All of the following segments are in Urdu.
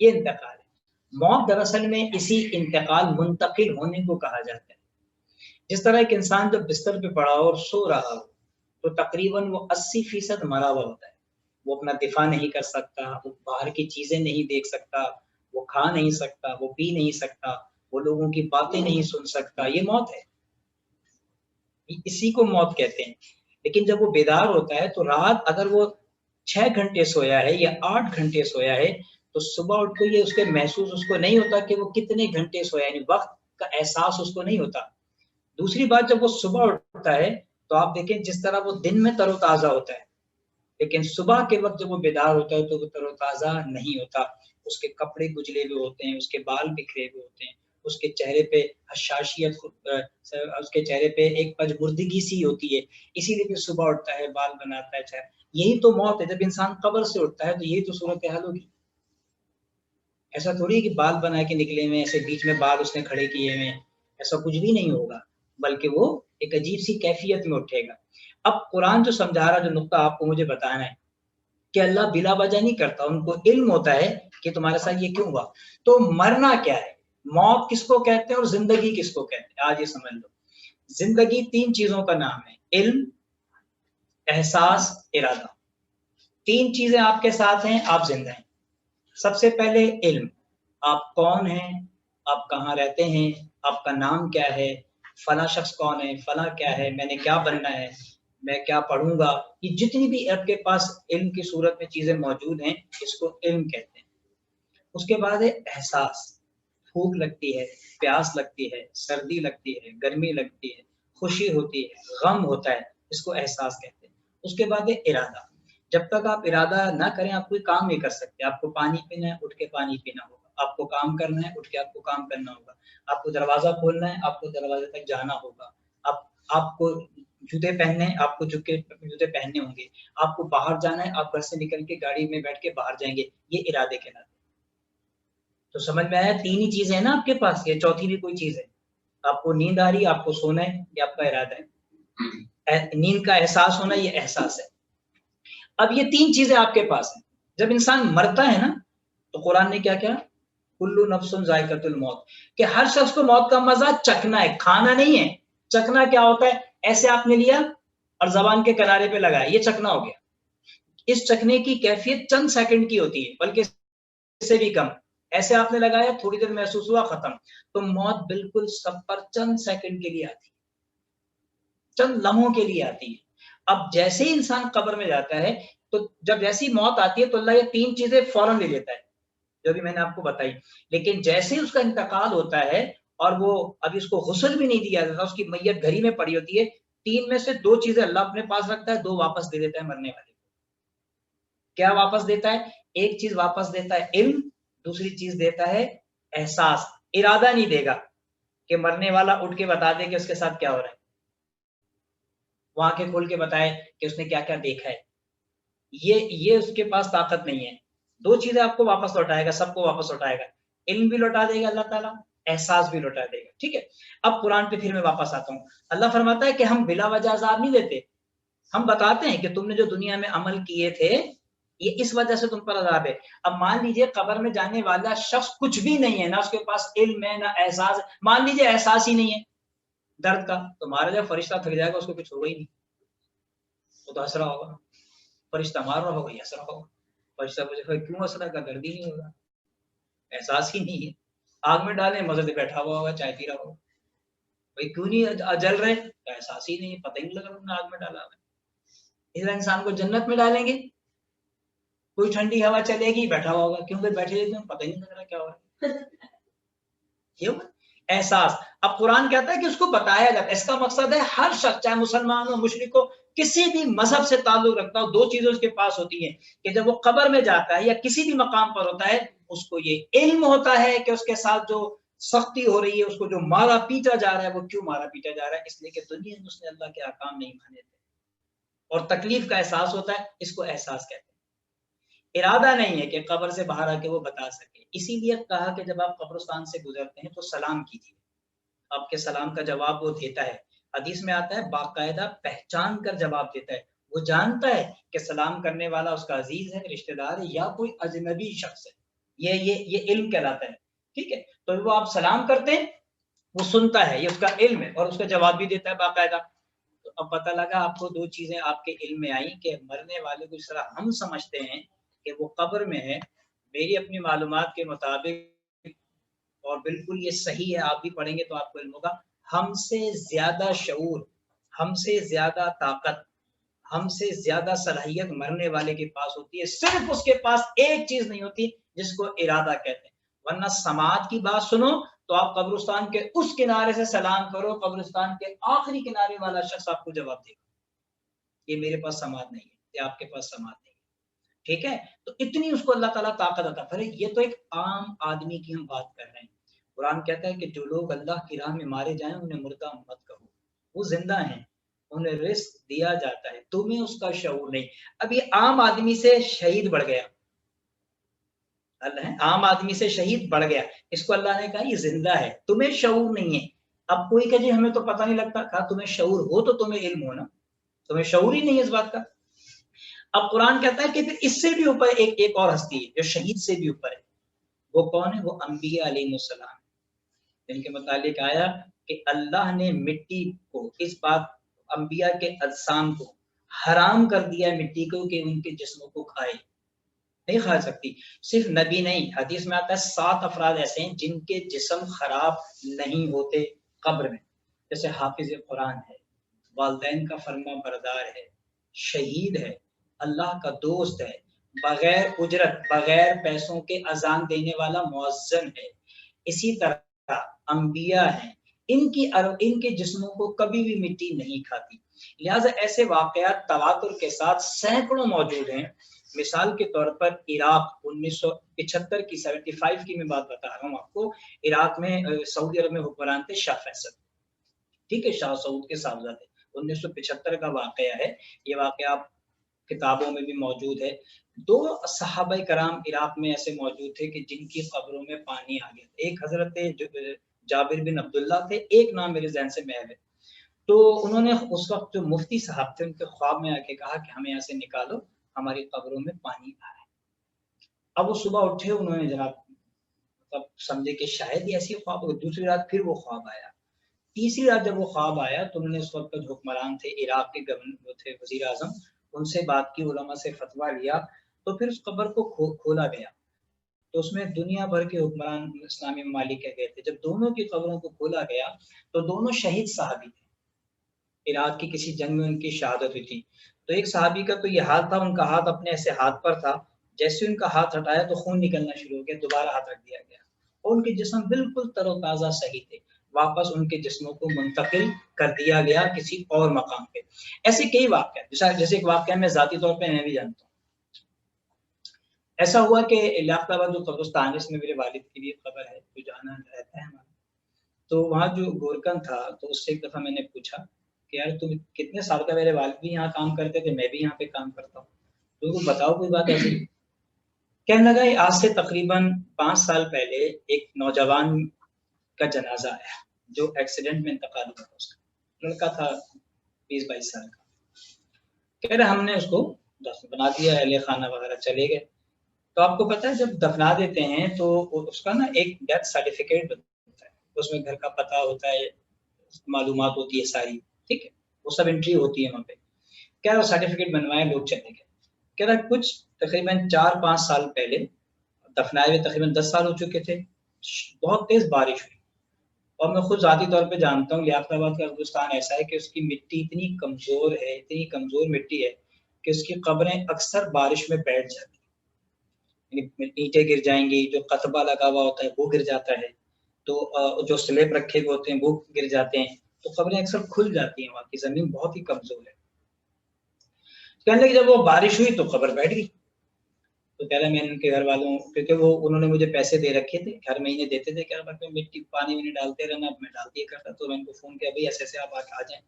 یہ انتقال ہے. موت دراصل میں اسی انتقال منتقل ہونے کو کہا جاتا ہے. جس طرح ایک انسان جب بستر پہ پڑا ہو اور سو رہا ہو تو تقریباً وہ 80% مرا ہوا ہوتا ہے. وہ اپنا دفاع نہیں کر سکتا، وہ باہر کی چیزیں نہیں دیکھ سکتا، وہ کھا نہیں سکتا، وہ پی نہیں سکتا، وہ لوگوں کی باتیں نہیں سن سکتا. یہ موت ہے، اسی کو موت کہتے ہیں. لیکن جب وہ بیدار ہوتا ہے تو رات اگر وہ 6 گھنٹے سویا ہے یا 8 گھنٹے سویا ہے تو صبح اٹھ کے یہ اس کے محسوس اس کو نہیں ہوتا کہ وہ کتنے گھنٹے سویا ہے، یعنی وقت کا احساس اس کو نہیں ہوتا. دوسری بات، جب وہ صبح اٹھتا ہے تو آپ دیکھیں جس طرح وہ دن میں تر و تازہ ہوتا ہے، لیکن صبح کے وقت جب وہ بیدار ہوتا ہے تو وہ تر و تازہ نہیں ہوتا. اس کے کپڑے کچلے ہوئے ہوتے ہیں، اس کے بال بکھرے ہوئے ہوتے ہیں، اس کے چہرے پہ حشاشیت، اس کے چہرے پہ ایک پجمردگی سی ہوتی ہے. اسی لیے پھر صبح اٹھتا ہے، بال بناتا ہے چہرہ. یہی تو موت ہے. جب انسان قبر سے اٹھتا ہے تو یہی تو صورتحال ہوگی. ایسا تھوڑی کہ بال بنا کے نکلے ہوئے ایسے بیچ میں بال اس نے کھڑے کیے ہوئے، ایسا کچھ بھی نہیں ہوگا، بلکہ وہ ایک عجیب سی کیفیت میں اٹھے گا. اب قرآن جو سمجھا رہا، جو نقطہ آپ کو مجھے بتانا ہے کہ اللہ بلا وجہ نہیں کرتا، ان کو علم ہوتا ہے کہ تمہارے ساتھ یہ کیوں ہوا. تو مرنا کیا ہے، موت کس کو کہتے ہیں اور زندگی کس کو کہتے ہیں، آج یہ سمجھ لو. زندگی 3 چیزوں کا نام ہے: علم، احساس، ارادہ. 3 چیزیں آپ کے ساتھ ہیں، آپ زندہ ہیں. سب سے پہلے علم، آپ کون ہیں، آپ کہاں رہتے ہیں، آپ کا نام کیا ہے، فلاں شخص کون ہے، فلاں کیا ہے، میں نے کیا بننا ہے، میں کیا پڑھوں گا. یہ جتنی بھی آپ کے پاس علم کی صورت میں چیزیں موجود ہیں، اس کو علم کہتے ہیں. اس کے بعد ہے احساس، بھوک لگتی ہے، پیاس لگتی ہے، سردی لگتی ہے، گرمی لگتی ہے، خوشی ہوتی ہے، غم ہوتا ہے، اس کو احساس کہتے ہیں. اس کے بعد ہے ارادہ. جب تک آپ ارادہ نہ کریں آپ کوئی کام نہیں کر سکتے. آپ کو پانی پینا ہے، اٹھ کے پانی پینا ہوگا. آپ کو کام کرنا ہے، اٹھ کے آپ کو کام کرنا ہوگا. آپ کو دروازہ کھولنا ہے، آپ کو دروازے تک جانا ہوگا. آپ کو جوتے پہننے ہیں، آپ کو جوتے پہننے ہوں گے. آپ کو باہر جانا ہے، آپ گھر سے نکل کے گاڑی میں بیٹھ کے باہر جائیں گے. یہ ارادے کے ناطے. تو سمجھ میں آیا، 3 ہی چیزیں ہیں نا آپ کے پاس، یہ چوتھی بھی کوئی چیز ہے. آپ کو نیند آ رہی ہے، آپ کو سونا ہے، یہ آپ کا ارادہ ہے. نیند کا احساس ہونا، یہ احساس ہے. اب یہ 3 چیزیں آپ کے پاس ہیں. جب انسان مرتا ہے نا تو قرآن نے کیا کیا، کلو نفس ذائقۃ الموت، کہ ہر شخص کو موت کا مزہ چکھنا ہے، کھانا نہیں ہے. چکھنا کیا ہوتا ہے، ایسے آپ نے لیا اور زبان کے کنارے پہ لگایا، یہ چکھنا ہو گیا. اس چکھنے کی کیفیت چند سیکنڈ کی ہوتی ہے، بلکہ اس سے بھی کم. ایسے آپ نے لگایا، تھوڑی دیر محسوس ہوا، ختم. تو موت بالکل سب پر چند سیکنڈ کے لیے آتی ہے، چند لمحوں کے لیے آتی ہے. اب جیسے ہی انسان قبر میں جاتا ہے تو جب جیسی موت آتی ہے تو اللہ یہ 3 چیزیں فوراً لے لیتا ہے جو بھی میں نے آپ کو بتائی. لیکن جیسے ہی اس کا انتقال ہوتا ہے اور وہ ابھی اس کو غسل بھی نہیں دیا جاتا، اس کی میت گھر ہی میں پڑی ہوتی ہے، 3 میں سے 2 چیزیں اللہ اپنے پاس رکھتا ہے، 2 واپس دے دیتا ہے مرنے والے کو. کیا واپس دیتا ہے؟ ایک چیز واپس دیتا ہے علم، دوسری چیز دیتا ہے احساس. ارادہ نہیں دے گا کہ مرنے والا اٹھ کے بتا دے کہ اس کے ساتھ کیا ہو رہا ہے، وہ آنکھیں کھول کے بتائے کہ اس نے کیا کیا دیکھا ہے. یہ اس کے پاس طاقت نہیں ہے. 2 چیزیں آپ کو واپس لوٹائے گا، سب کو واپس لوٹائے گا. علم بھی لوٹا دے گا اللہ تعالیٰ، احساس بھی لوٹا دے گا. ٹھیک ہے، اب قرآن پہ پھر میں واپس آتا ہوں. اللہ فرماتا ہے کہ ہم بلا وجہ عذاب نہیں دیتے. ہم بتاتے ہیں کہ تم نے جو دنیا میں عمل کیے تھے یہ اس وجہ سے تم پر عذاب ہے. اب مان لیجئے قبر میں جانے والا شخص کچھ بھی نہیں ہے، نہ اس کے پاس علم ہے نہ احساس. مان لیجئے احساس ہی نہیں ہے درد کا، تو مارا جب فرشتہ تھک جائے گا اس کو کچھ ہوگا ہی نہیں، وہ تو ہنس رہا ہوگا. فرشتہ مار رہا ہوگا، یہ ہنس رہا ہوگا. فرشتہ پوچھے کیوں ہنس رہا، کا درد ہی نہیں ہوگا، احساس ہی نہیں ہے. آگ میں ڈالیں مزے سے بیٹھا ہوا ہوگا، چائے پی رہا ہوگا. بھائی کیوں نہیں جل رہے، کا احساس ہی نہیں ہے، پتہ ہی نہیں لگ رہا آگ میں ڈالا ہوا. اس طرح انسان کو جنت میں ڈالیں گے، کوئی ٹھنڈی ہوا چلے گی، بیٹھا ہوا ہوگا، کیوں کہ بیٹھے رہتے ہیں پتہ ہی نہیں لگ رہا کیا ہو رہا ہے. یہ احساس. اب قرآن کہتا ہے کہ اس کو بتایا جاتا ہے. اس کا مقصد ہے ہر شخص چاہے مسلمان ہو، مشرک ہو، کسی بھی مذہب سے تعلق رکھتا ہو، 2 چیزیں اس کے پاس ہوتی ہیں کہ جب وہ قبر میں جاتا ہے یا کسی بھی مقام پر ہوتا ہے اس کو یہ علم ہوتا ہے کہ اس کے ساتھ جو سختی ہو رہی ہے، اس کو جو مارا پیٹا جا رہا ہے، وہ کیوں مارا پیٹا جا رہا ہے، اس لیے کہ دنیا میں اس نے اللہ کے احکام نہیں مانے تھے. اور تکلیف کا احساس ہوتا ہے، اس کو احساس کہتے ہیں. ارادہ نہیں ہے کہ قبر سے باہر آ کے وہ بتا سکے. اسی لیے کہا کہ جب آپ قبرستان سے گزرتے ہیں تو سلام کیجیے. آپ کے سلام کا جواب وہ دیتا ہے. حدیث میں آتا ہے باقاعدہ پہچان کر جواب دیتا ہے. وہ جانتا ہے کہ سلام کرنے والا اس کا عزیز ہے، رشتہ دار ہے یا کوئی اجنبی شخص ہے. یہ علم کہلاتا ہے، ٹھیک ہے. تو وہ آپ سلام کرتے ہیں، وہ سنتا ہے، یہ اس کا علم ہے، اور اس کا جواب بھی دیتا ہے باقاعدہ. تو اب پتہ لگا آپ کو دو چیزیں آپ کے علم میں آئیں کہ مرنے والے کو اس طرح ہم سمجھتے ہیں کہ وہ قبر میں ہے. میری اپنی معلومات کے مطابق، اور بالکل یہ صحیح ہے، آپ بھی پڑھیں گے تو آپ کو علم ہوگا، ہم سے زیادہ شعور، ہم سے زیادہ طاقت، ہم سے زیادہ صلاحیت مرنے والے کے پاس ہوتی ہے. صرف اس کے پاس ایک چیز نہیں ہوتی جس کو ارادہ کہتے ہیں. ورنہ سماعت کی بات سنو تو آپ قبرستان کے اس کنارے سے سلام کرو، قبرستان کے آخری کنارے والا شخص آپ کو جواب دے گا. یہ میرے پاس سماعت نہیں ہے، یہ آپ کے پاس سماعت نہیں ہے. ٹھیک ہے. تو اتنی اس کو اللہ تعالیٰ طاقت عطا فرمائے. یہ تو ایک عام آدمی کی ہم بات کر رہے ہیں. قرآن کہتا ہے کہ جو لوگ اللہ کی راہ میں مارے جائیں انہیں مردہ مت کہو، وہ زندہ ہیں، انہیں رزق دیا جاتا ہے، تمہیں اس کا شعور نہیں. اب یہ عام آدمی سے شہید بڑھ گیا، اللہ عام آدمی سے شہید بڑھ گیا. اس کو اللہ نے کہا یہ زندہ ہے، تمہیں شعور نہیں ہے. اب کوئی کہ جی ہمیں تو پتہ نہیں لگتا. کہا تمہیں شعور ہو تو تمہیں علم ہونا، تمہیں شعور ہی نہیں ہے اس بات کا. اب قرآن کہتا ہے کہ پھر اس سے بھی اوپر ایک اور ہستی ہے جو شہید سے بھی اوپر ہے. وہ کون ہے؟ وہ انبیاء علیہ السلام، جن کے متعلق آیا کہ اللہ نے مٹی کو، اس بات انبیاء کے اجسام کو حرام کر دیا مٹی کو کہ ان کے جسموں کو کھائے، نہیں کھا سکتی. صرف نبی نہیں، حدیث میں آتا ہے 7 افراد ایسے ہیں جن کے جسم خراب نہیں ہوتے قبر میں، جیسے حافظ قرآن ہے، والدین کا فرما بردار ہے، شہید ہے، اللہ کا دوست ہے، بغیر اجرت بغیر پیسوں کے اذان دینے والا مؤذن ہے. اسی طرح انبیاء ہیں، ان کے جسموں کو کبھی بھی مٹی نہیں کھاتی. لہٰذا ایسے واقعات تواتر کے ساتھ سینکڑوں موجود ہیں. مثال کے طور پر عراق 1975 کی 75 کی میں بات بتا رہا ہوں آپ کو. عراق میں سعودی عرب میں حکمران تھے شاہ فیصل، ٹھیک ہے، شاہ سعود کے صاحبزادے. 1975 کا واقعہ ہے یہ. واقعہ کتابوں میں بھی موجود ہے. 2 صحابہ کرام عراق میں ایسے موجود تھے کہ جن کی قبروں میں پانی آ گیا. ایک حضرت جابر بن عبداللہ تھے، ایک نام میرے ذہن سے محو ہے. تو انہوں نے اس وقت جو مفتی صاحب تھے ان کے خواب میں آ کے کہا کہ ہمیں یہاں سے نکالو، ہماری قبروں میں پانی آ رہا ہے. اب وہ صبح اٹھے، انہوں نے جناب تب سمجھے کہ شاید یہ ایسی خواب ہو. دوسری رات پھر وہ خواب آیا. تیسری رات جب وہ خواب آیا تو انہوں نے اس وقت جو حکمران تھے عراق کے گورنر تھے وزیر اعظم، ان سے بات کی، علماء سے فتویٰ لیا. تو پھر اس قبر کو کھولا گیا تو اس میں دنیا بھر کے حکمران اسلامی ممالک گئے تھے. جب دونوں کی قبروں کو کھولا گیا تو دونوں شہید صحابی تھے. عراق کی کسی جنگ میں ان کی شہادت ہوئی تھی. تو ایک صحابی کا تو یہ حال تھا، ان کا ہاتھ اپنے ایسے ہاتھ پر تھا، جیسے ان کا ہاتھ ہٹایا تو خون نکلنا شروع ہو گیا، دوبارہ ہاتھ رکھ دیا گیا، اور ان کے جسم بالکل تر و تازہ صحیح تھے. واپس ان کے جسموں کو منتقل کر دیا گیا کسی اور مقام پہ. ایسے کئی واقعہ، جیسے ایک واقعہ میں ذاتی طور پہ میں بھی جانتا ہوں. ایسا ہوا کہ لیاقت آباد جو قبرستان ہے اس میں میرے والد کی بھی قبر ہے جو جانا رہتا ہے ہمارا. تو وہاں جو گورکن تھا تو اس سے ایک دفعہ میں نے پوچھا کہ یار تم کتنے سال کا، میرے والد بھی یہاں کام کرتے تھے، میں بھی یہاں پہ کام کرتا ہوں، تو بتاؤ کوئی بات ایسی. کہنے لگا آج سے تقریباً 5 سال پہلے ایک نوجوان کا جنازہ آیا جو ایکسیڈنٹ میں انتقال ہوا تھا. اس کا لڑکا تھا 20-22 سال کا. کہہ رہے ہم نے اس کو دفن بنا دیا، اہل خانہ وغیرہ چلے گئے. تو آپ کو پتہ ہے جب دفنا دیتے ہیں تو اس کا نا ایک ڈیتھ سرٹیفکیٹ ہوتا ہے، اس میں گھر کا پتہ ہوتا ہے، معلومات ہوتی ہے ساری، ٹھیک ہے، وہ سب انٹری ہوتی ہے وہاں پہ. کہہ رہا سرٹیفکیٹ بنوائے، لوگ چلے گئے. کہہ رہا کچھ تقریباً 4-5 سال پہلے دفنائے ہوئے تقریباً 10 سال ہو چکے تھے، بہت تیز بارش ہوئی. اور میں خود ذاتی طور پہ جانتا ہوں لیاقت آباد کا قبرستان ایسا ہے کہ اس کی مٹی اتنی کمزور ہے، اتنی کمزور مٹی ہے کہ اس کی قبریں اکثر بارش میں بیٹھ جاتی ہیں، یعنی اینٹیں گر جائیں گی، جو قطبہ لگا ہوا ہوتا ہے وہ گر جاتا ہے، تو جو سلیب رکھے ہوئے ہوتے ہیں وہ گر جاتے ہیں، تو قبریں اکثر کھل جاتی ہیں. وہاں کی زمین بہت ہی کمزور ہے. کہنے لگے جب وہ بارش ہوئی تو قبر بیٹھ گئی. تو کہہ رہا میں نے ان کے گھر والوں، کیونکہ وہ انہوں نے مجھے پیسے دے رکھے تھے، ہر مہینے دیتے تھے، کہہ رہا مٹی پانی وانی ڈالتے رہنا، میں ڈال دیا کرتا. تو میں ان کو فون کیا بھائی ایسے ایسے آپ آ جائیں.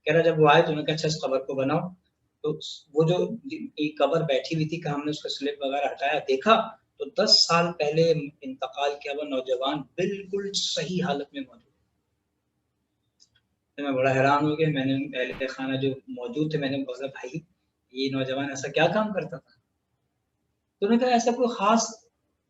کہہ رہا جب وہ آئے تو انہوں نے کہا اچھا اس قبر کو بناؤ. تو وہ جو قبر بیٹھی ہوئی تھی کہ ہم نے اس کا سلپ وغیرہ ہٹایا، دیکھا تو 10 سال پہلے انتقال کیا ہوا نوجوان بالکل صحیح حالت میں موجود. میں بڑا حیران ہو گیا. میں نے اہل خانہ جو موجود تھے میں نے بولا بھائی یہ نوجوان ایسا کیا کام کرتا تھا؟ تو نے کہا ایسا کوئی خاص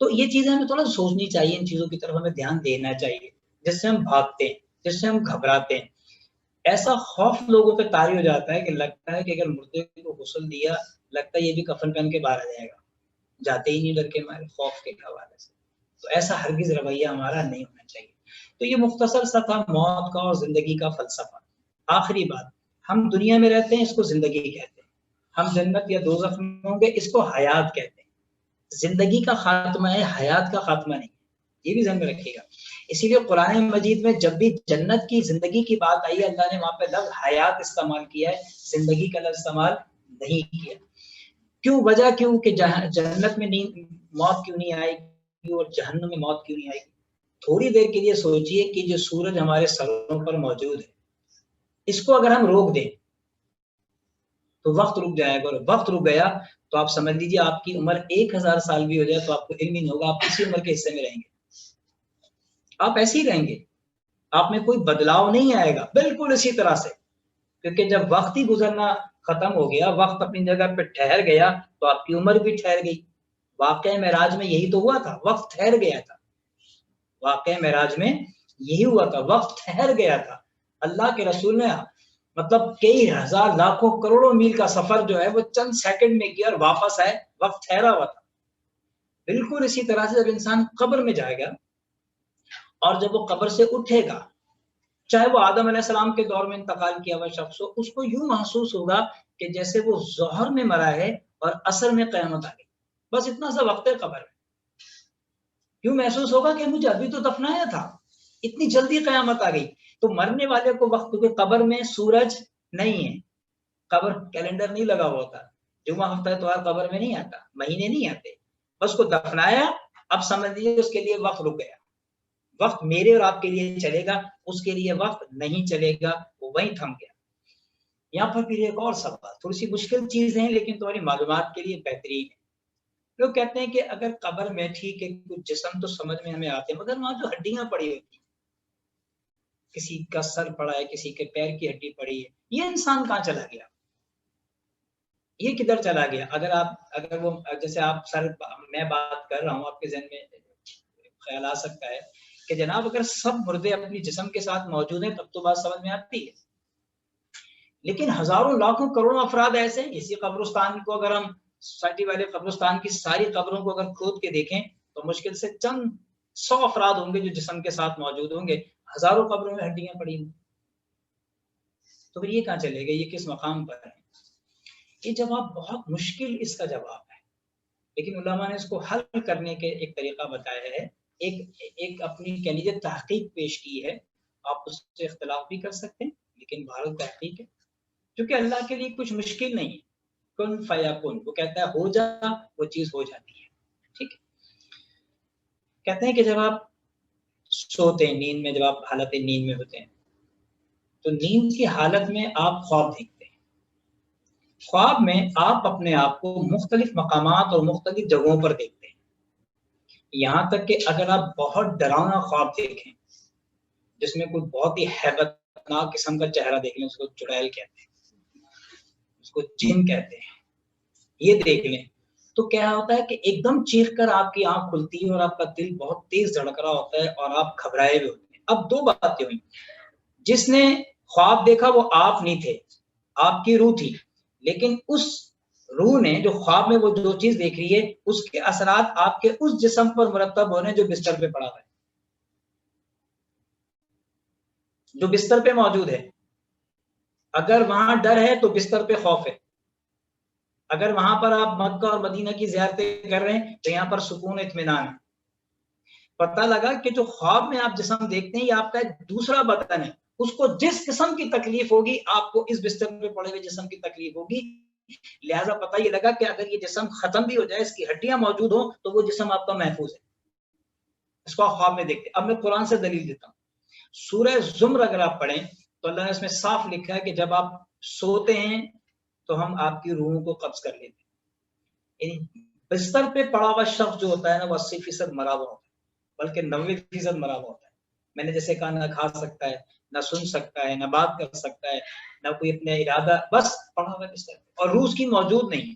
تو یہ چیزیں ہمیں تھوڑا سوچنی چاہیے، ان چیزوں کی طرف ہمیں دھیان دینا چاہیے جس سے ہم بھاگتے ہیں، جس سے ہم گھبراتے ہیں۔ ایسا خوف لوگوں پہ طاری ہو جاتا ہے کہ لگتا ہے کہ اگر مردے کو غسل دیا، لگتا ہے یہ بھی کفن پہن کے باہر آ جائے گا، جاتے ہی نہیں ڈر کے ہمارے خوف کے حوالے سے۔ تو ایسا ہرگز رویہ ہمارا نہیں ہونا چاہیے۔ تو یہ مختصر سا تھا موت کا اور زندگی کا فلسفہ۔ آخری بات، ہم دنیا میں رہتے ہیں، اس کو زندگی کہتے ہیں، ہم جنت یا دوزخ میں ہوں گے، اس کو حیات کہتے ہیں۔ زندگی کا خاتمہ ہے، حیات کا خاتمہ نہیں، یہ بھی ذہن میں رکھیے گا۔ اسی لیے قرآن مجید میں جب بھی جنت کی زندگی کی بات آئی ہے، اللہ نے وہاں پہ لفظ حیات استعمال کیا ہے، زندگی کا لفظ استعمال نہیں کیا۔ کیوں؟ وجہ کیوں کہ جنت میں موت کیوں نہیں آئے گی اور جہنم میں موت کیوں نہیں آئے گی؟ تھوڑی دیر کے لیے سوچئے کہ جو سورج ہمارے سروں پر موجود ہے، اس کو اگر ہم روک دیں تو وقت رک جائے گا، اور وقت رک گیا تو آپ سمجھ لیجیے آپ کی عمر 1000 سال بھی ہو جائے تو آپ کو علم ہی نہیں ہوگا، آپ اسی عمر کے حصے میں رہیں گے، آپ ایسے ہی رہیں گے، آپ میں کوئی بدلاؤ نہیں آئے گا، بالکل اسی طرح سے۔ کیونکہ جب وقت ہی گزرنا ختم ہو گیا، وقت اپنی جگہ پہ ٹھہر گیا تو آپ کی عمر بھی ٹھہر گئی۔ واقعہ معراج میں یہی تو ہوا تھا، وقت ٹھہر گیا تھا۔ واقعہ معراج میں یہی ہوا تھا، وقت ٹھہر گیا تھا۔ اللہ کے رسول نے مطلب کئی ہزار لاکھوں کروڑوں میل کا سفر جو ہے وہ چند سیکنڈ میں کیا اور واپس آئے، وقت ٹھہرا ہوا تھا۔ بالکل اسی طرح سے جب انسان قبر میں جائے گا اور جب وہ قبر سے اٹھے گا، چاہے وہ آدم علیہ السلام کے دور میں انتقال کیا ہوا شخص ہو، اس کو یوں محسوس ہوگا کہ جیسے وہ ظہر میں مرا ہے اور عصر میں قیامت آ گئی، بس اتنا سا وقت ہے قبر میں۔ یوں محسوس ہوگا کہ مجھے ابھی تو دفنایا تھا، اتنی جلدی قیامت آ گئی۔ تو مرنے والے کو وقت، کیونکہ قبر میں سورج نہیں ہے، قبر کیلنڈر نہیں لگا ہوا ہوتا، جمعہ ہفتہ اتوار قبر میں نہیں آتا، مہینے نہیں آتے، بس کو دفنایا، اب سمجھ لیجیے اس کے لیے وقت رک گیا۔ وقت میرے اور آپ کے لیے چلے گا، اس کے لیے وقت نہیں چلے گا، وہ وہیں تھم گیا۔ یہاں پر پھر ایک اور سوال، تھوڑی سی مشکل چیزیں ہیں لیکن تمہاری معلومات کے لیے بہترین ہے۔ لوگ کہتے ہیں کہ اگر قبر میں ٹھیک ہے کچھ جسم تو سمجھ میں ہمیں آتے ہیں، مگر وہاں جو ہڈیاں پڑی ہوتی ہیں، کسی کا سر پڑا ہے، کسی کے پیر کی ہڈی پڑی ہے، یہ انسان کہاں چلا گیا؟ یہ کدھر چلا گیا؟ اگر وہ جیسے آپ سر، میں بات کر رہا ہوں، آپ کے ذہن میں خیال آ سکتا ہے کہ جناب اگر سب مردے اپنی جسم کے ساتھ موجود ہیں تب تو بات سمجھ میں آتی ہے، لیکن ہزاروں لاکھوں کروڑوں افراد ایسے ہیں۔ اسی قبرستان کو اگر ہم سوسائٹی والے قبرستان کی ساری قبروں کو اگر کھود کے دیکھیں تو مشکل سے چند 100 افراد ہوں گے جو جسم کے ساتھ موجود ہوں گے، ہزاروں قبروں میں ہڈیاں پڑی ہیں، تو پھر یہ کہاں چلے گا؟ یہ کس مقام پر ہے؟ یہ جواب بہت مشکل اس کا جواب ہے، لیکن علماء نے اس کو حل کرنے کے ایک طریقہ بتایا ہے، ایک اپنی کہہ لیجیے تحقیق پیش کی ہے۔ آپ اس سے اختلاف بھی کر سکتے ہیں لیکن بہرحال تحقیق ہے، کیونکہ اللہ کے لیے کچھ مشکل نہیں ہے۔ کن فیکن، وہ کہتا ہے ہو جا، وہ چیز ہو جاتی ہے، ٹھیک ہے۔ کہتے ہیں کہ جب آپ سوتے ہیں، نیند میں، جب آپ حالت نیند میں ہوتے ہیں تو نیند کی حالت میں آپ خواب دیکھتے ہیں۔ خواب میں آپ اپنے آپ کو مختلف مقامات اور مختلف جگہوں پر دیکھتے ہیں، یہاں تک کہ اگر آپ بہت ڈراؤنا خواب دیکھیں جس میں کوئی بہت ہی ہیبتناک قسم کا چہرہ دیکھ لیں، اس کو چڑیل کہتے ہیں، اس کو جن کہتے ہیں، یہ دیکھ لیں تو کیا ہوتا ہے کہ ایک دم چیخ کر آپ کی آنکھ کھلتی ہے اور آپ کا دل بہت تیز دھڑک رہا ہوتا ہے اور آپ گھبرائے ہوئے ہوتے ہیں۔ اب دو باتیں ہوئی، جس نے خواب دیکھا وہ آپ نہیں تھے، آپ کی روح تھی، لیکن اس روح نے جو خواب میں وہ جو چیز دیکھ رہی ہے اس کے اثرات آپ کے اس جسم پر مرتب ہونے جو بستر پہ پڑا ہے، جو بستر پہ موجود ہے۔ اگر وہاں ڈر ہے تو بستر پہ خوف ہے، اگر وہاں پر آپ مکہ اور مدینہ کی زیارتیں کر رہے ہیں تو یہاں پر سکون اطمینان ہے۔ پتہ لگا کہ جو خواب میں آپ جسم دیکھتے ہیں یہ آپ کا ایک دوسرا بدن ہے، اس کو جس قسم کی تکلیف ہوگی آپ کو اس بستر پہ پڑے ہوئے جسم کی تکلیف ہوگی، لہٰذا پتہ یہ لگا کہ اگر یہ جسم ختم بھی ہو جائے، اس کی ہڈیاں موجود ہوں تو وہ جسم آپ کا محفوظ ہے، اس کو آپ خواب میں دیکھتے ہیں۔ اب میں قرآن سے دلیل دیتا ہوں، سورہ زمر اگر آپ پڑھیں تو اللہ نے اس میں صاف لکھا ہے کہ جب آپ سوتے ہیں تو ہم آپ کی روحوں کو قبض کر لیتے ہیں۔ یعنی بستر پہ پڑا ہوا شخص جو ہوتا ہے نا وہ 80% مرا ہوا ہوتا ہے، بلکہ 90% مرا ہوا ہوتا ہے۔ میں نے جیسے کہا، نہ کھا سکتا ہے، نہ سن سکتا ہے، نہ بات کر سکتا ہے، نہ کوئی اپنے ارادہ، بس پڑا ہوا بستر پہ، اور روح اس کی موجود نہیں ہے۔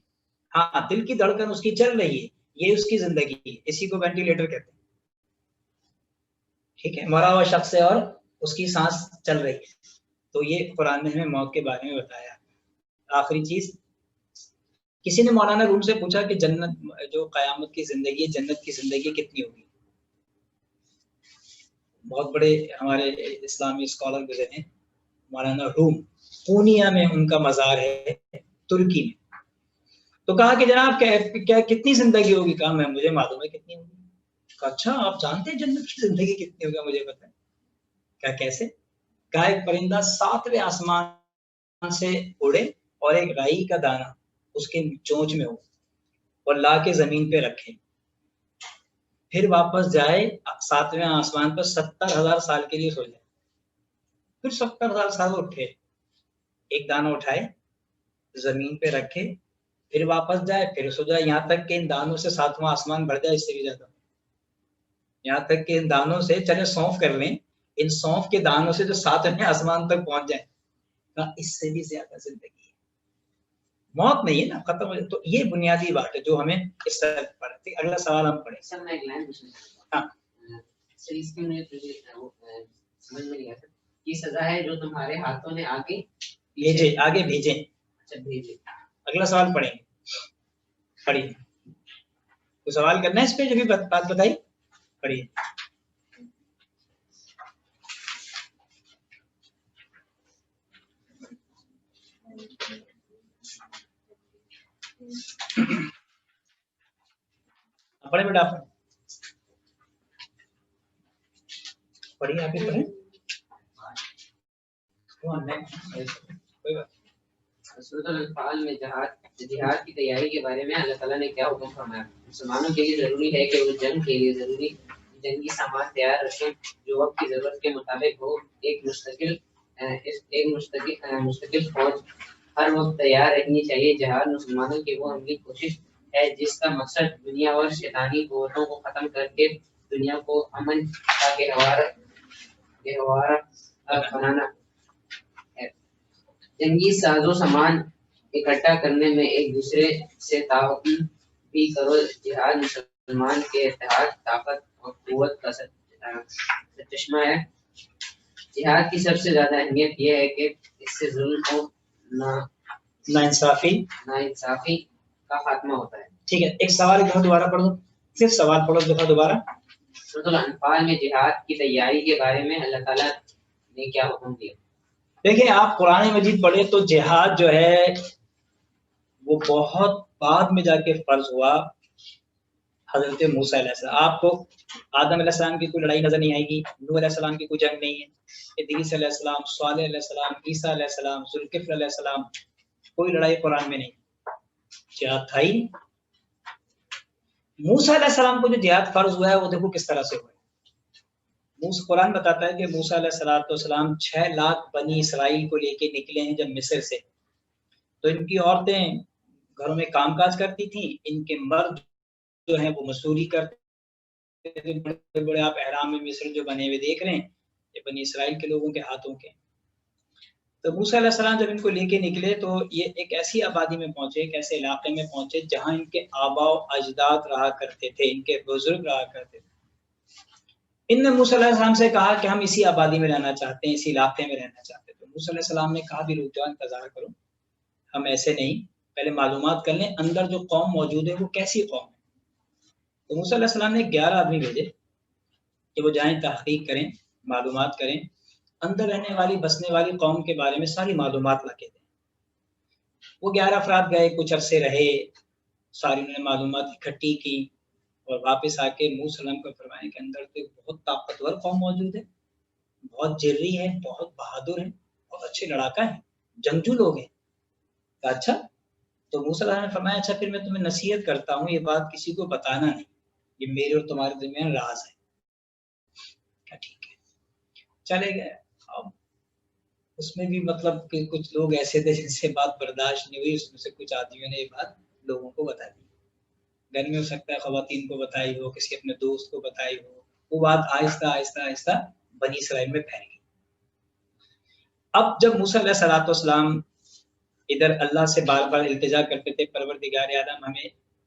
ہاں دل کی دھڑکن اس کی چل رہی ہے یہ اس کی زندگی ہے، اسی کو وینٹیلیٹر کہتے ہیں. ٹھیک ہے، مرا ہوا شخص ہے اور اس کی سانس چل رہی ہے. تو یہ قرآن نے ہمیں موت کے بارے میں بتایا. آخری چیز، کسی نے مولانا روم سے پوچھا کہ جنت جو قیامت کی زندگی ہے، جنت کی زندگی کتنی ہوگی. بہت بڑے ہمارے اسلامی اسکالر گزرے ہیں، مولانا روم، پونیا میں ان کا مزار ہے، ترکی میں. تو کہا کہ جناب کیا کتنی زندگی ہوگی؟ کہا میں مجھے معلوم ہے کتنی ہوگی. کہا اچھا آپ جانتے ہیں جنت کی زندگی کتنی ہوگا؟ مجھے پتہ ہے. کہا کیسے؟ کہا ایک پرندہ 7ویں آسمان سے اڑے اور ایک رائی کا دانہ اس کے چونچ میں ہو اور لا کے زمین پہ رکھے، پھر واپس جائے 7ویں آسمان پر 70,000 سال کے لیے سو جائے، پھر 70,000 سال اٹھے، ایک دانہ اٹھائے زمین پہ رکھے، پھر واپس جائے، پھر سو جائے، یہاں تک کہ ان دانوں سے 7واں آسمان بڑھ جائے، اس سے بھی زیادہ. یہاں تک کہ ان دانوں سے چلے سونف کر لیں، ان سونف کے دانوں سے جو 7ویں آسمان تک پہنچ جائیں، اس سے بھی زیادہ زندگی ہے. موت نہیں ہے نا، ختم ہو جائے. تو یہ بنیادی بات ہے جو ہمیں اس طرح پڑھتے. اگلا سوال ہم پڑھیں. سر میں ایک لائن پوچھنا چاہتا ہوں. ہاں سر اس کی مجھے سمجھ میں نہیں آتا. یہ سزا ہے جو تمہارے ہاتھوں نے آگے بھیجے، آگے بھیجے. اچھا بھیجے. اگلا سوال پڑھیں. پڑھیے. تو سوال کرنا ہے اس پہ جو بھی بات بتائی؟ پڑھیے. پڑھے بیٹا آپ پڑھیے، آپ ہی پڑھیں. کوئی بات. سورۃ الانفال میں جہاد کی تیاری کے بارے میں اللہ تعالیٰ نے کیا حکم فرمایا؟ مسلمانوں کے لیے ضروری ہے کہ وہ جنگ کے لیے ضروری جنگی سامان تیار رکھیں جو وقت کی ضرورت کے مطابق ہو. ایک مستقل فوج ہر وقت تیار رہنی چاہیے. جہاد مسلمانوں کی وہ عملی کوشش ہے جس کا مقصد دنیا اور شیطانی قوتوں کو ختم کر کے دنیا کو امن کا گہوارہ بنانا ہے. جنگی ساز و سامان اکٹھا کرنے میں ایک دوسرے سے تعاون بھی کرو. جہاد مسلمان کے اتحاد، طاقت اور قوت کا چشمہ ہے. جہاد کی سب سے زیادہ اہمیت یہ ہے کہ اس سے ظلم اور ناانصافی کا خاتمہ ہوتا ہے. ٹھیک ہے، ایک سوال ایک دفعہ دوبارہ پڑھ دو، صرف سوال پڑھو ایک دفعہ دوبارہ. سورۃ الانفال میں جہاد کی تیاری کے بارے میں اللہ تعالیٰ نے کیا حکم دیا؟ دیکھیں آپ قرآن مجید پڑھے تو جہاد جو ہے وہ بہت بعد میں جا کے فرض ہوا. حضرت موسیٰ علیہ السلام، آپ کو آدم علیہ السلام کی کوئی لڑائی نظر نہیں آئے گی، نوح علیہ السلام کی کوئی جنگ نہیں ہے، ادریس علیہ السلام، صالح علیہ السلام، عیسیٰ علیہ السلام، ذوالکفل علیہ السلام، کوئی لڑائی قرآن میں نہیں. جہاد تھا ہی. موسیٰ علیہ السلام کو جو جہاد فرض ہوا ہے وہ دیکھو کس طرح سے ہوا ہے. قرآن بتاتا ہے کہ موسیٰ علیہ السلام 6 لاکھ بنی اسرائیل کو لے کے نکلے ہیں جب مصر سے. تو ان کی عورتیں گھروں میں کام کاج کرتی تھیں، ان کے مرد جو ہیں وہ مزدوری کرتے تھے. بڑے بڑے آپ احرام میں مصر جو بنے ہوئے دیکھ رہے ہیں یہ بنی اسرائیل کے لوگوں کے ہاتھوں کے. تو موسیٰ علیہ السلام جب ان کو لے کے نکلے تو یہ ایک ایسی آبادی میں پہنچے، ایک ایسے علاقے میں پہنچے جہاں ان کے آبا و اجداد رہا کرتے تھے، ان کے بزرگ رہا کرتے تھے. ان نے موسیٰ علیہ السلام سے کہا کہ ہم اسی آبادی میں رہنا چاہتے ہیں، اسی علاقے میں رہنا چاہتے ہیں. تو موسیٰ علیہ السلام نے کہا بھی رک جاؤ، انتظار کرو، ہم ایسے نہیں، پہلے معلومات کر لیں اندر جو قوم موجود ہے وہ کیسی قوم ہے. تو موسیٰ علیہ السلام نے 11 آدمی بھیجے کہ وہ جائیں تحقیق کریں، معلومات کریں، اندر رہنے والی بسنے والی قوم کے بارے میں ساری معلومات لا کے دیں. وہ 11 افراد گئے، کچھ عرصے رہے، ساری انہوں نے معلومات اکٹھی کی اور واپس آ کے موسیٰ علیہ السلام کو فرمایا کہ اندر تو ایک بہت طاقتور قوم موجود ہے، بہت جری ہے، بہت بہادر ہے، بہت اچھے لڑاکا ہیں، جنگجو لوگ ہیں. اچھا. تو موسیٰ علیہ السلام نے فرمایا اچھا پھر میں تمہیں نصیحت کرتا ہوں، یہ بات کسی کو بتانا نہیں، یہ میرے اور تمہارے درمیان راز ہے. کیا ٹھیک ہے، چلے گئے. اب اس میں بھی مطلب کہ کچھ لوگ ایسے تھے جن سے بات برداشت نہیں ہوئی، اس میں سے کچھ آدمیوں نے یہ بات لوگوں کو بتا دی. گھر میں ہو سکتا ہے خواتین کو بتائی ہو، کسی اپنے دوست کو بتائی ہو، وہ بات آہستہ آہستہ آہستہ بنی اسرائیل میں پھیل گئی. اب جب موسیٰ علیہ السلام ادھر اللہ سے بار بار التجا کرتے تھے پروردگار عالم ہمیں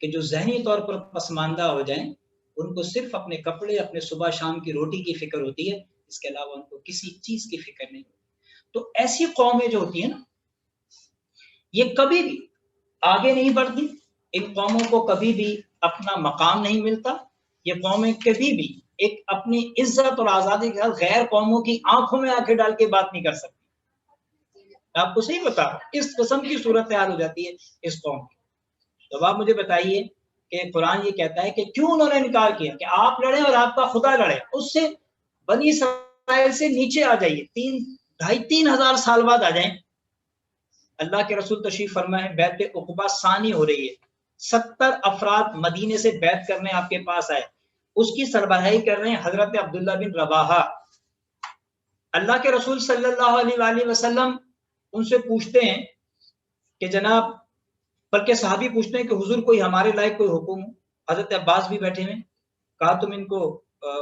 کہ جو ذہنی طور پر پسماندہ ہو جائیں ان کو صرف اپنے کپڑے، اپنے صبح شام کی روٹی کی فکر ہوتی ہے، اس کے علاوہ ان کو کسی چیز کی فکر نہیں ہوتی۔ تو ایسی قومیں جو ہوتی ہیں نا، یہ کبھی بھی آگے نہیں بڑھتی، ان قوموں کو کبھی بھی اپنا مقام نہیں ملتا، یہ قومیں کبھی بھی ایک اپنی عزت اور آزادی کے ساتھ غیر قوموں کی آنکھوں میں آنکھیں ڈال کے بات نہیں کر سکتی۔ آپ کو صحیح بتا رہا ہوں، اس قسم کی صورتحال ہو جاتی ہے اس قوم کی۔ تو آپ مجھے بتائیے کہ قرآن یہ کہتا ہے کہ کیوں انہوں نے انکار کیا کہ آپ لڑیں اور آپ کا خدا لڑے، اس سے بنی اسرائیل سے نیچے آ جائیے، 2,500 سال بعد آ جائیں۔ اللہ کے رسول تشریف فرما ہے، بیعت عقبہ ثانی ہو رہی ہے، 70 افراد مدینے سے بیعت کرنے آپ کے پاس آئے، اس کی سربراہی کر رہے ہیں حضرت عبداللہ بن رواحہ۔ اللہ کے رسول صلی اللہ علیہ وآلہ وسلم ان سے پوچھتے ہیں کہ جناب، بلکہ صحابی پوچھتے ہیں کہ حضور کوئی ہمارے لائق کوئی حکم ہو؟ حضرت عباس بھی بیٹھے ہیں، کہا تم ان کو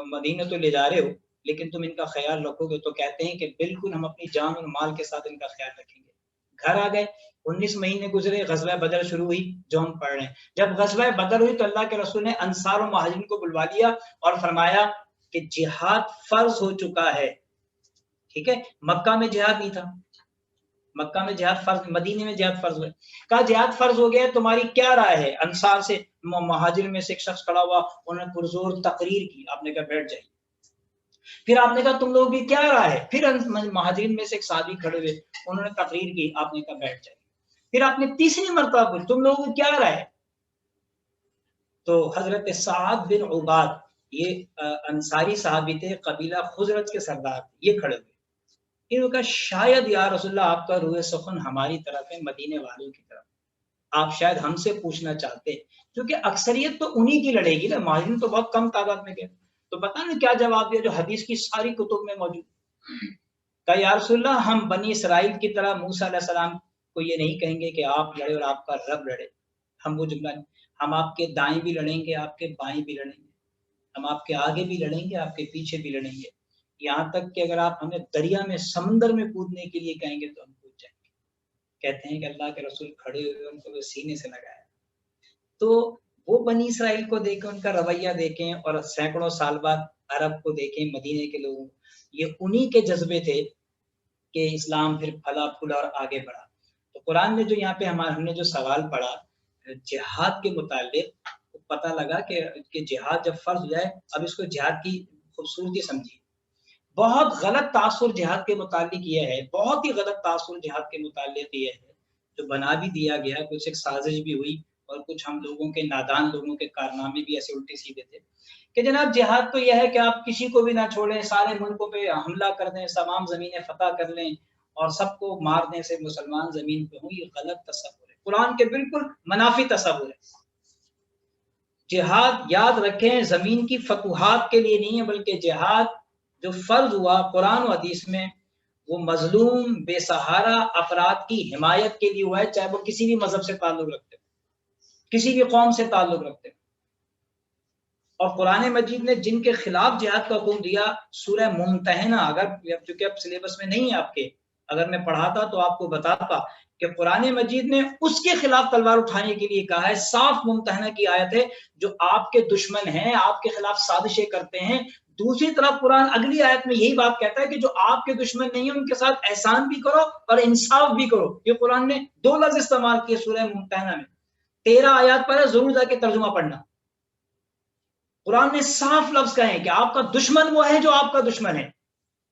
مدینہ تو لے جا رہے ہو لیکن تم ان کا خیال رکھو گے؟ تو کہتے ہیں کہ بالکل ہم اپنی جان اور مال کے ساتھ ان کا خیال رکھیں گے۔ گھر آ گئے، 19 مہینے گزرے، غزوہ بدر شروع ہوئی جو ہم پڑھ رہے ہیں۔ جب غزوہ بدر ہوئی تو اللہ کے رسول نے انصار و مہاجرین کو بلوا لیا اور فرمایا کہ جہاد فرض ہو چکا ہے، ٹھیک ہے؟ مکہ میں جہاد نہیں تھا، مکہ میں جہاد فرض، مدینے میں جہاد فرض ہوئے۔ کہا جہاد فرض ہو گیا، تمہاری کیا رائے ہے؟ انصار سے مہاجر میں سے ایک شخص کھڑا ہوا، انہوں نے پرزور تقریر کی، آپ نے کہا بیٹھ جائیے۔ پھر آپ نے کہا تم لوگوں کی کیا رائے ہے؟ پھر مہاجرین میں سے ایک صحابی کھڑے ہوئے، انہوں نے تقریر کی، آپ نے کہا بیٹھ جائیے۔ پھر آپ نے تیسری مرتبہ پوچھا تم لوگوں کی کیا رائے ہے؟ تو حضرت سعد بن عباد، یہ انصاری صحابی تھے، قبیلہ خزرج کے سردار، یہ کھڑے ہوئے، انہوں نے کہا شاید یا رسول اللہ آپ کا روح سخن ہماری طرف ہے، مدینے والوں کی طرف، آپ شاید ہم سے پوچھنا چاہتے ہیں، کیونکہ اکثریت تو انہی کی لڑے گی نا، مہاجرین تو بہت کم تعداد میں گئے۔ تو پتہ نہیں کیا جواب دیا جو حدیث کی ساری کتب میں موجود۔ کہا یا رسول اللہ ہم بنی اسرائیل کی طرح موسیٰ علیہ السلام کو یہ نہیں کہیں گے کہ آپ لڑے اور آپ کا رب لڑے، ہم وہ جملہ نہیں، ہم آپ کے دائیں بھی لڑیں گے، آپ کے بائیں بھی لڑیں گے، ہم آپ کے آگے بھی لڑیں گے، آپ کے پیچھے بھی لڑیں گے، یہاں تک کہ اگر آپ ہمیں دریا میں سمندر میں کودنے کے لیے کہیں گے تو ہم کود جائیں گے۔ کہتے ہیں کہ اللہ کے رسول کھڑے ہوئے ان کو سینے سے لگایا۔ تو وہ بنی اسرائیل کو دیکھیں، ان کا رویہ دیکھیں، اور سینکڑوں سال بعد عرب کو دیکھیں، مدینے کے لوگوں، یہ انہی کے جذبے تھے کہ اسلام پھر پھلا پھولا اور آگے بڑھا۔ تو قرآن نے جو یہاں پہ ہم نے جو سوال پڑھا جہاد کے متعلق، پتہ لگا کہ جہاد جب فرض ہو جائے، اب اس کو جہاد کی خوبصورتی سمجھیے۔ بہت غلط تاثر جہاد کے متعلق یہ ہے، بہت ہی غلط تاثر جہاد کے متعلق یہ ہے، جو بنا بھی دیا گیا، کچھ ایک سازش بھی ہوئی اور کچھ ہم لوگوں کے نادان لوگوں کے کارنامے بھی ایسے الٹے سیدھے تھے کہ جناب جہاد تو یہ ہے کہ آپ کسی کو بھی نہ چھوڑیں، سارے ملکوں پہ حملہ کر دیں، تمام زمینیں فتح کر لیں اور سب کو مار دیں سے مسلمان زمین پہ ہوں۔ یہ غلط تصور ہے، قرآن کے بالکل منافی تصور ہے۔ جہاد یاد رکھیں زمین کی فتوحات کے لیے نہیں ہے، بلکہ جہاد جو فرض ہوا قرآن و حدیث میں وہ مظلوم بے سہارا افراد کی حمایت کے لیے ہوا ہے، چاہے وہ کسی بھی مذہب سے تعلق رکھتے ہو، کسی بھی قوم سے تعلق رکھتے ہو۔ اور قرآن مجید نے جن کے خلاف جہاد کا حکم دیا، سورہ ممتحنہ، اگر چونکہ اب سلیبس میں نہیں ہے آپ کے، اگر میں پڑھاتا تو آپ کو بتاتا کہ قرآن مجید نے اس کے خلاف تلوار اٹھانے کے لیے کہا ہے۔ صاف ممتحنہ کی آیت ہے، جو آپ کے دشمن ہیں، آپ کے خلاف سازشیں کرتے ہیں۔ دوسری طرف قرآن اگلی آیت میں یہی بات کہتا ہے کہ جو آپ کے دشمن نہیں ہیں ان کے ساتھ احسان بھی کرو اور انصاف بھی کرو۔ یہ قرآن نے 2 لفظ استعمال کیے سورہ ممتحنہ میں۔ 13 آیات پر ہے، ضرور جا کے ترجمہ پڑھنا۔ قرآن نے صاف لفظ کہے کہ آپ کا دشمن وہ ہے جو آپ کا دشمن ہے،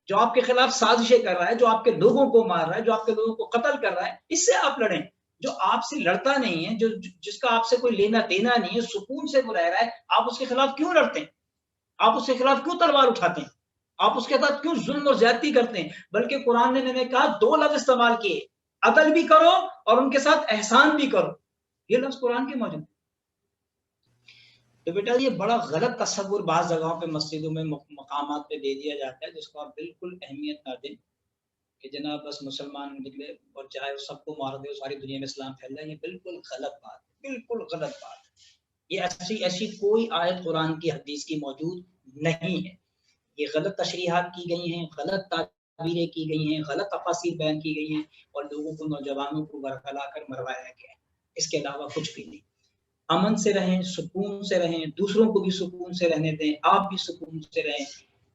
جو آپ کے خلاف سازشیں کر رہا ہے، جو آپ کے لوگوں کو مار رہا ہے، جو آپ کے لوگوں کو قتل کر رہا ہے، اس سے آپ لڑیں۔ جو آپ سے لڑتا نہیں ہے، جس کا آپ سے کوئی لینا دینا نہیں ہے، سکون سے وہ رہ رہا ہے، آپ اس کے خلاف کیوں لڑتے ہیں؟ آپ اس کے خلاف کیوں تلوار اٹھاتے ہیں؟ آپ اس کے ساتھ کیوں ظلم اور زیادتی کرتے ہیں؟ بلکہ قرآن نے میں نے کہا 2 لفظ استعمال کیے، عدل بھی کرو اور ان کے ساتھ احسان بھی کرو۔ یہ لفظ قرآن کے موجود۔ تو بیٹا یہ بڑا غلط تصور بعض جگہوں پہ مسجدوں میں مقامات پہ دے دیا جاتا ہے، جس کو آپ بالکل اہمیت نہ دیں کہ جناب بس مسلمان نکلے اور چاہے سب کو مار دے، ساری دنیا میں اسلام پھیل جائے۔ یہ بالکل غلط بات ہے، بالکل غلط بات ہے۔ یہ ایسی کوئی آیت قرآن کی حدیث کی موجود نہیں ہے۔ یہ غلط تشریحات کی گئی ہیں، غلط تعبیریں کی گئی ہیں، غلط تفاسیر بیان کی گئی ہیں اور لوگوں کو، نوجوانوں کو ورگلا کر مروایا گیا ہے، اس کے علاوہ کچھ بھی نہیں۔ امن سے رہیں، سکون سے رہیں، دوسروں کو بھی سکون سے رہنے دیں، آپ بھی سکون سے رہیں،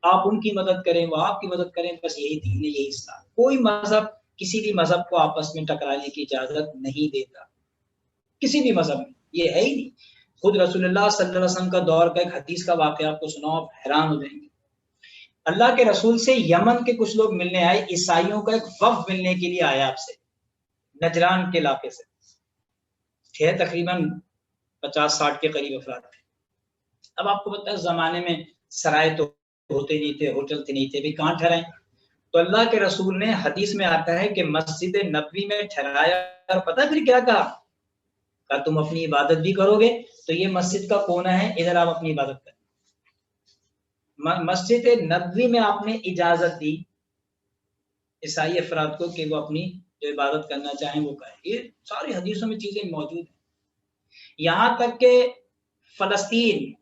آپ ان کی مدد کریں، وہ آپ کی مدد کریں، بس یہی دین ہے، یہی اسلام۔ کوئی مذہب کسی بھی مذہب کو آپس میں ٹکرانے کی اجازت نہیں دیتا، کسی بھی مذہب میں یہ ہے ہی نہیں۔ خود رسول اللہ صلی اللہ علیہ وسلم کا دور کا ایک حدیث کا واقعہ آپ کو سناؤ، آپ حیران ہو جائیں گے۔ اللہ کے رسول سے یمن کے کچھ لوگ ملنے آئے، عیسائیوں کا ایک وفد ملنے کے لیے آیا آپ سے، نجران کے علاقے سے، تھے تقریباً 50-60 کے قریب افراد تھے۔ اب آپ کو پتہ ہے اس زمانے میں سرائے تو ہوتے نہیں تھے، ہوٹل تھے نہیں تھے، بھی کہاں ٹھہرائیں؟ تو اللہ کے رسول نے، حدیث میں آتا ہے کہ مسجد نبوی میں ٹھہرایا، اور پتہ پھر کیا کہا تم اپنی عبادت بھی کرو گے تو یہ مسجد کا کونا ہے، ادھر آپ اپنی عبادت کریں۔ مسجد نبوی میں آپ نے اجازت دی عیسائی افراد کو کہ وہ اپنی جو عبادت کرنا چاہیں وہ کریں۔ یہ ساری حدیثوں میں چیزیں موجود ہیں۔ یہاں تک کہ فلسطین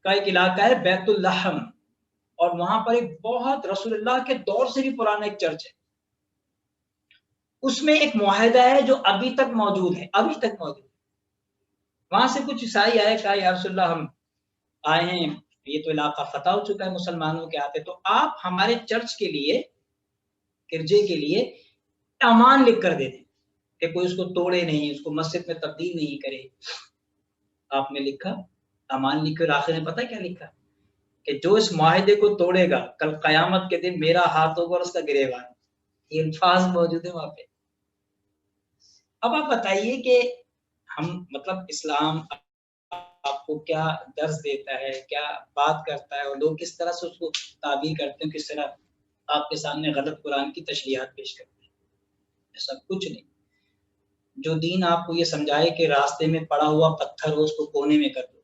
کا ایک علاقہ ہے بیت اللحم، اور وہاں پر ایک بہت رسول اللہ کے دور سے بھی پرانا ایک چرچ ہے، اس میں ایک معاہدہ ہے جو ابھی تک موجود ہے، ابھی تک موجود ہے۔ وہاں سے کچھ عیسائی آئے، کہا یا رسول اللہ ہم آئے ہیں، یہ تو علاقہ فتح ہو چکا ہے مسلمانوں کے ہاتھ، تو آپ ہمارے چرچ کے لیے، گرجے کے لیے امان لکھ کر دے دیں کہ کوئی اس کو توڑے نہیں، اس کو مسجد میں تبدیل نہیں کرے۔ آپ نے لکھا امان لکھ کر، آخر میں پتہ کیا لکھا کہ جو اس معاہدے کو توڑے گا کل قیامت کے دن میرا ہاتھ ہوگا اور اس کا گریبان۔ یہ الفاظ موجود ہیں وہاں پہ۔ اب آپ بتائیے کہ ہم مطلب اسلام آپ کو کیا درس دیتا ہے، کیا بات کرتا ہے، اور لوگ کس طرح سے اس کو تعبیر کرتے ہیں، کس طرح آپ کے سامنے غلط قرآن کی تشریحات پیش کرتے ہیں۔ ایسا کچھ نہیں۔ جو دین آپ کو یہ سمجھائے کہ راستے میں پڑا ہوا پتھر ہو اس کو کونے میں کر دو،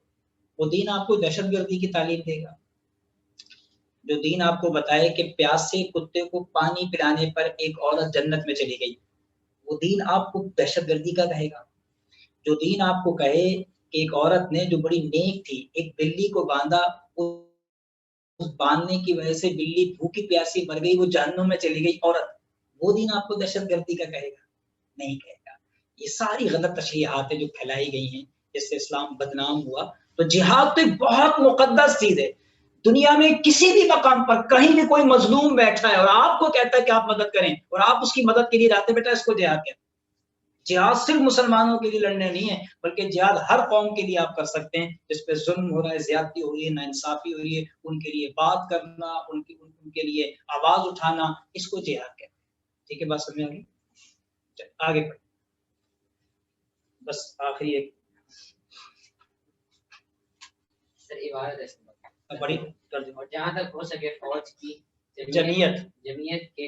وہ دین آپ کو دہشت گردی کی تعلیم دے گا۔ جو دین آپ کو بتائے کہ پیاسے کتے کو پانی پلانے پر ایک عورت جنت میں چلی گئی، وہ دین آپ کو دہشت گردی کا کہے گا۔ جو دین آپ کو کہے کہ ایک عورت نے جو بڑی نیک تھی ایک بلی کو باندھا، اس باندھنے کی وجہ سے بلی بھوکی پیاسی مر گئی، وہ جہنم میں چلی گئی عورت، وہ دین آپ کو دہشت گردی کا کہے گا؟ نہیں کہے گا۔ یہ ساری غلط تشریحات ہیں جو پھیلائی گئی ہیں جس سے اسلام بدنام ہوا۔ تو جہاد تو ایک بہت مقدس چیز ہے۔ دنیا میں کسی بھی مقام پر کہیں بھی کوئی مظلوم بیٹھا ہے اور آپ کو کہتا ہے کہ آپ مدد کریں اور آپ اس کی مدد کے لیے جاتے، بیٹا اس کو جہاد کہتے ہیں۔ جہاد صرف مسلمانوں کے لیے لڑنے نہیں ہے، بلکہ جہاد ہر قوم کے لیے آپ کر سکتے ہیں جس پہ ظلم ہو رہا ہے، زیادتی ہو رہی ہے، ناانصافی ہو رہی ہے، ان کے لیے بات کرنا، ان کے لیے آواز اٹھانا، اس کو جہاد کہتے ہیں۔ ٹھیک ہے، بات سمجھ آ گئی؟ آگے بڑھ، بس آخری ایک بڑی اور جہاں تک ہو سکے فوج کی جمعیت کے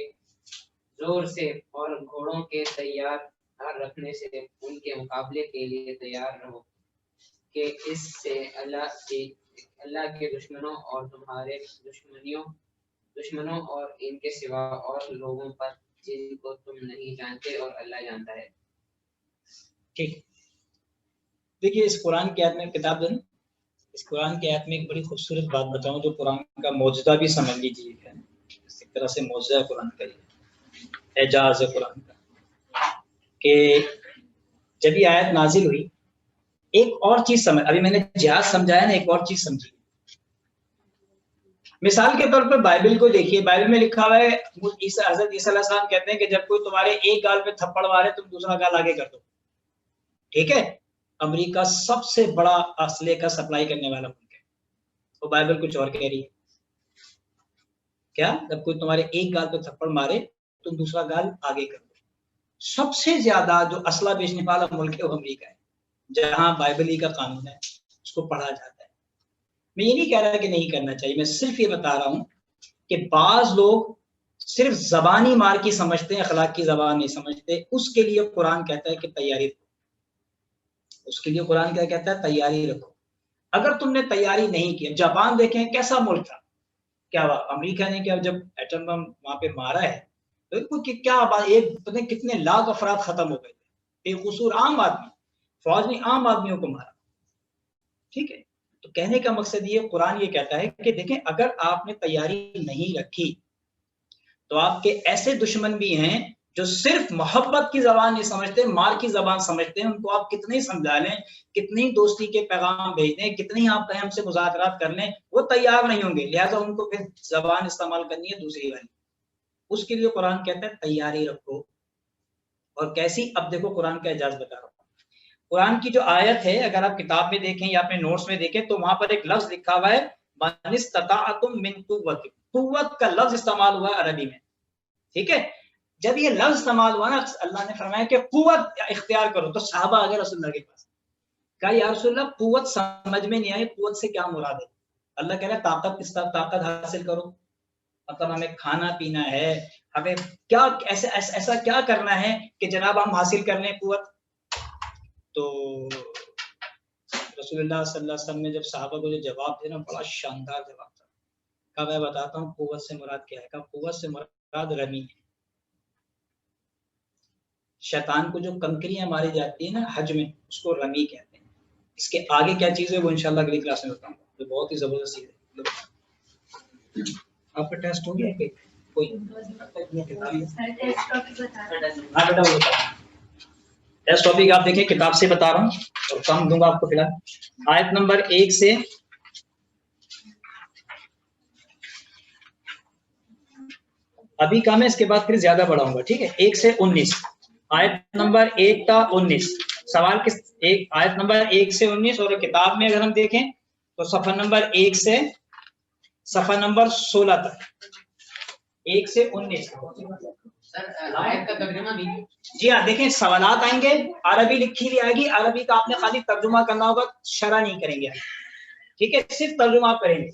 زور سے اور گھوڑوں کے تیار رکھنے سے ان کے مقابلے کے لیے تیار رہو، کہ اس سے اللہ کے دشمنوں اور تمہارے دشمنوں اور ان کے سوا اور لوگوں پر جن کو تم نہیں جانتے اور اللہ جانتا ہے۔ ٹھیک، دیکھیے اس قرآن کی آیت میں کتاب دن، اس قرآن کی آیت میں ایک بڑی خوبصورت بات بتاؤں جو قرآن کا معجزہ بھی سمجھ لیجیے گا، ایک طرح سے معجزہ قرآن کا یہ اعجاز ہے قرآن کا، کہ جب یہ آیت نازل ہوئی ایک اور چیز سمجھ، ابھی میں نے جہاد سمجھایا نا، ایک اور چیز سمجھی۔ مثال کے طور پر بائبل کو دیکھیے، بائبل میں لکھا ہوا ہے حضرت عیسیٰ علیہ السلام کہتے ہیں کہ جب کوئی تمہارے ایک گال پہ تھپڑ مارے تم دوسرا گال آگے کر دو۔ ٹھیک ہے، امریکہ سب سے بڑا اسلحے کا سپلائی کرنے والا ملک ہے، وہ بائبل کچھ اور کہہ رہی ہے۔ کیا؟ جب کوئی تمہارے ایک گال پہ تھپڑ مارے تم دوسرا گال آگے کر دو۔ سب سے زیادہ جو اسلحہ بیچنے والا ملک ہے وہ امریکہ ہے، جہاں بائبل ہی کا قانون ہے، اس کو پڑھا جاتا ہے۔ میں یہ نہیں کہہ رہا کہ نہیں کرنا چاہیے، میں صرف یہ بتا رہا ہوں کہ بعض لوگ صرف زبانی مار کی سمجھتے ہیں، اخلاق کی زبان نہیں سمجھتے۔ اس کے لیے قرآن کہتا ہے کہ تیاری رکھو، اس کے لیے قرآن کیا کہتا ہے؟ تیاری رکھو۔ اگر تم نے تیاری نہیں کی، جاپان دیکھیں کیسا ملک تھا، کیا ہوا امریکہ نے کیا جب ایٹم بم وہاں پہ مارا ہے تو کیا ایک پتہ نہیں کتنے لاکھ افراد ختم ہو گئے تھے، بے قصور عام آدمی، فوج نے عام آدمیوں کو مارا۔ ٹھیک ہے، تو کہنے کا مقصد یہ قرآن یہ کہتا ہے کہ دیکھیں اگر آپ نے تیاری نہیں رکھی تو آپ کے ایسے دشمن بھی ہیں جو صرف محبت کی زبان نہیں سمجھتے، مار کی زبان سمجھتے ہیں، ان کو آپ کتنے سمجھا لیں، کتنی دوستی کے پیغام بھیج دیں، کتنی آپ کہیں ہم سے مذاکرات کر لیں، وہ تیار نہیں ہوں گے. لہٰذا ان کو پھر زبان استعمال کرنی ہے دوسری والی. اس کے لیے قرآن کہتا ہے تیاری رکھو. اور کیسی؟ اب دیکھو قرآن کا اعجاز بتا رہا ہوں. قرآن کی جو آیت ہے اگر آپ کتاب میں دیکھیں یا اپنے نوٹس میں دیکھیں تو وہاں پر ایک لفظ لکھا ہوا ہے مَنِ اسْتَطَاعَتُم مِّن قُوَّةٍ. قوت کا لفظ استعمال ہوا ہے عربی میں. ٹھیک ہے، جب یہ لفظ استعمال ہوا نا اللہ نے فرمایا کہ قوت اختیار کرو، تو صحابہ آ گئے رسول اللہ کے پاس. کہا یا رسول اللہ قوت سمجھ میں نہیں آئی، قوت سے کیا مراد ہے؟ اللہ کہہ رہا ہے طاقت حاصل کرو. مطلب ہمیں کھانا پینا ہے، ہمیں کیا ایسا کیا کرنا ہے کہ جناب ہم حاصل کر لیں قوت. تو رسول اللہ صلی اللہ علیہ وسلم نے جب صحابہ کو جو جواب دیا نا، بڑا شاندار جواب تھا. کہا میں بتاتا ہوں قوت سے مراد کیا ہے. کہا قوت سے مراد رمی ہے. شیطان کو جو کنکریاں ماری جاتی ہیں نا حج میں، اس کو رمی کہتے ہیں. اس کے آگے کیا چیز ہے وہ انشاءاللہ اگلی کلاس میں بتاؤں گا، جو بہت ہی زبردست چیز ہے. آپ کا ٹیسٹ ہو گیا کہ کوئی؟ ٹیسٹ ٹاپک آپ دیکھیں، کتاب سے بتا رہا ہوں اور کم دوں گا آپ کو فی الحال. آیت نمبر 1 سے ابھی کام ہے، اس کے بعد پھر زیادہ بڑھاؤں گا. ٹھیک ہے، 1 سے 19. آیت نمبر 1 تا 19. سوال کس ایک آیت نمبر 1 سے 19 اور کتاب میں اگر ہم دیکھیں تو صفحہ نمبر 1 سے صفحہ نمبر 16 تک. 1 سے 19. آیت کا ترجمہ بھی. جی ہاں، دیکھیں سوالات آئیں گے، عربی لکھی ہوئی آئے گی، عربی کا آپ نے خالی ترجمہ کرنا ہوگا، شرح نہیں کریں گے. ٹھیک ہے، صرف ترجمہ آپ کریں گے.